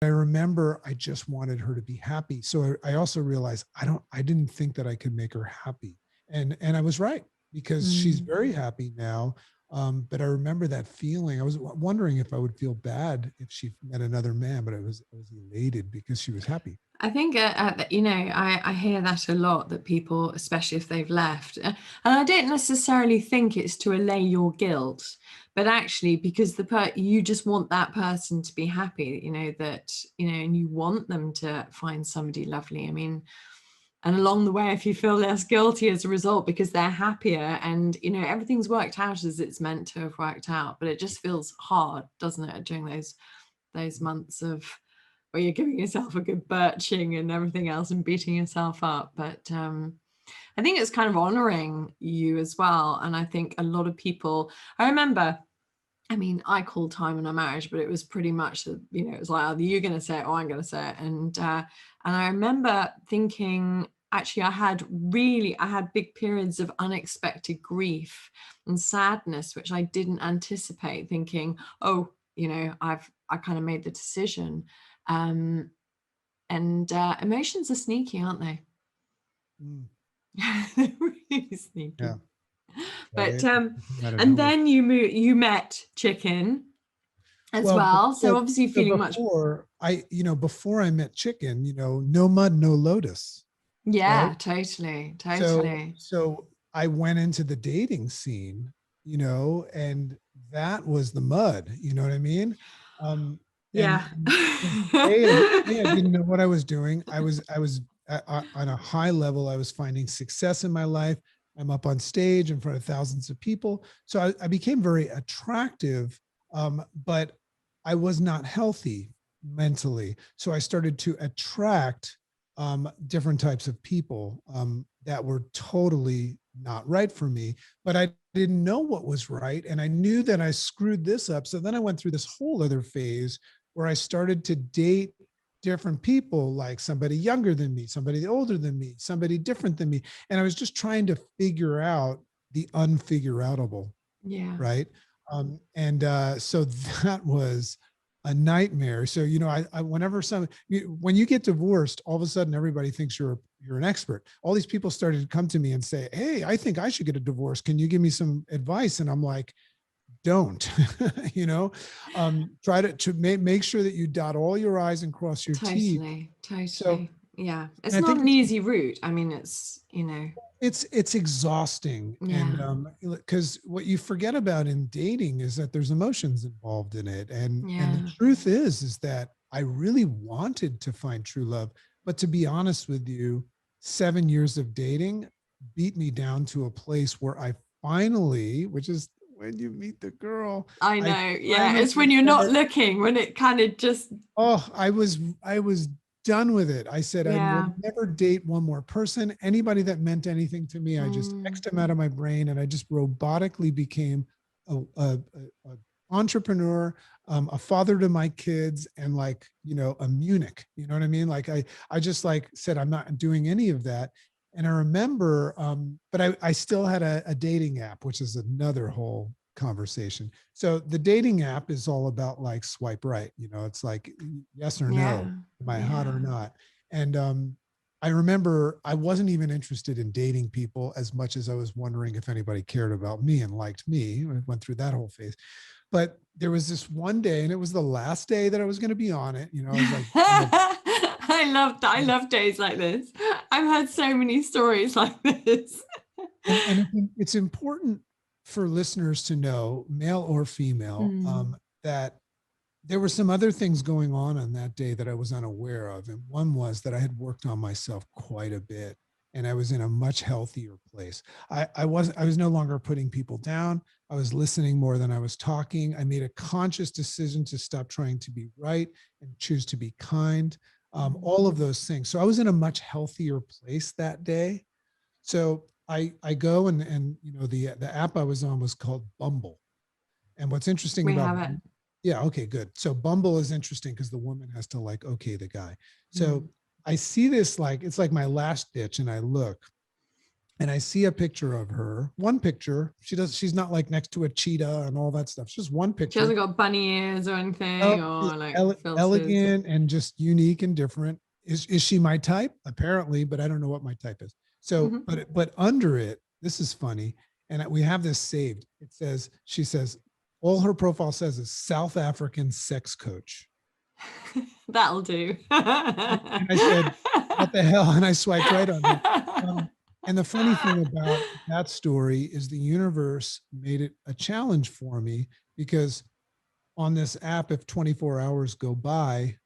I remember I just wanted her to be happy. So I also realized I didn't think that I could make her happy. And I was right, because she's Mm. very happy now. But I remember that feeling. I was wondering if I would feel bad if she met another man, but I was elated because she was happy. I think, I hear that a lot, that people, especially if they've left, and I don't necessarily think it's to allay your guilt, but actually because you just want that person to be happy, that, and you want them to find somebody lovely. I mean, and along the way, if you feel less guilty as a result because they're happier and, everything's worked out as it's meant to have worked out, but it just feels hard, doesn't it, during those months of where you're giving yourself a good birching and everything else and beating yourself up. But I think it's kind of honoring you as well. And I think a lot of people, I remember, I mean, I called time in our marriage, but it was pretty much, it was like, either you're going to say it or I'm going to say it. And I remember thinking, actually, I had big periods of unexpected grief and sadness, which I didn't anticipate, thinking, oh, I kind of made the decision. Um, and emotions are sneaky, aren't they? Mm, They're really yeah. sneaky. Yeah, But out of and nowhere. then you met Chicken as Well, well. So obviously so feeling much, before I met Chicken, no mud, no lotus, right? yeah, totally, So, totally. so I went into the dating scene, and that was the mud, you know what I mean? Um, Yeah. and I didn't know what I was doing. I was on a high level. I was finding success in my life. I'm up on stage in front of thousands of people. So I became very attractive, but I was not healthy mentally. So I started to attract different types of people that were totally not right for me, but I didn't know what was right. And I knew that I screwed this up. So then I went through this whole other phase where I started to date different people, like somebody younger than me, somebody older than me, somebody different than me. And I was just trying to figure out the unfigureoutable, Yeah. right? So that was a nightmare. So I whenever when you get divorced, all of a sudden everybody thinks you're an expert. All these people started to come to me and say, "Hey, I think I should get a divorce. Can you give me some advice?" And I'm like, "Don't." Try to make sure that you dot all your I's and cross your T's. Totally, So, totally. Yeah. and It's I not think an easy route. I mean, it's exhausting, and yeah. because what you forget about in dating is that there's emotions involved in it, and the Yeah. truth is that I really wanted to find true love, but to be honest with you, 7 years of dating beat me down to a place where I finally, which is when you meet the girl, I I know. Yeah. finally It's when you're not said, looking, when it kind of just, oh, I was done with it. I said I will yeah. never date one more person. Anybody that meant anything to me, I just Mm, X'd them out of my brain, and I just robotically became a entrepreneur, a father to my kids, and like a Munich. You know what I mean? Like I just like said I'm not doing any of that. And I remember, but I still had a dating app, which is another whole conversation. So the dating app is all about like swipe right. It's like yes or no, yeah. am I hot or Yeah. not? And I remember I wasn't even interested in dating people as much as I was wondering if anybody cared about me and liked me. I went through that whole phase. But there was this one day, and it was the last day that I was going to be on it. I was like, I love days like this. I've had so many stories like this. and it's important for listeners to know, male or female, Mm, that there were some other things going on that day that I was unaware of. And one was that I had worked on myself quite a bit, and I was in a much healthier place. I was no longer putting people down. I was listening more than I was talking. I made a conscious decision to stop trying to be right and choose to be kind. All of those things. So I was in a much healthier place that day. So I go, and the app I was on was called Bumble. And what's interesting we about, have it. yeah, okay, good. So Bumble is interesting because the woman has to like okay the guy. So Mm, I see this, like it's like my last ditch, and I look, and I see a picture of her, one picture. She's not like next to a cheetah and all that stuff. It's just one She picture. hasn't got bunny ears or anything, Oh, or like filters. elegant and just unique and different. Is she my type? Apparently, but I don't know what my type is. So, Mhm. but under it, this is funny, and we have this saved. It says, she says, all her profile says is South African sex coach. That'll do. And I said, what the hell? And I swiped right on her. Um, and the funny thing about that story is the universe made it a challenge for me, because on this app, if 24 hours go by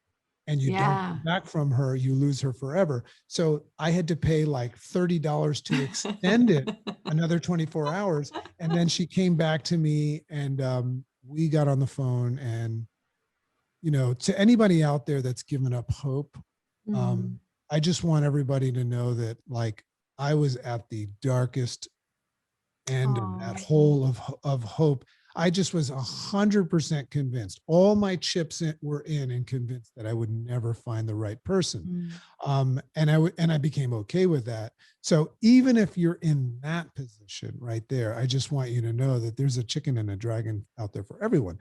and you don't Yeah. hear back from her, you lose her forever. So I had to pay like $30 to extend it another 24 hours. And then she came back to me, and we got on the phone. And, to anybody out there that's given up hope, Mm. I just want everybody to know that, like, I was at the darkest end of that Oh. hole of hope. I just was 100% convinced. All my chips were in, and convinced that I would never find the right person. Mm. And I became okay with that. So even if you're in that position right there, I just want you to know that there's a chicken and a dragon out there for everyone.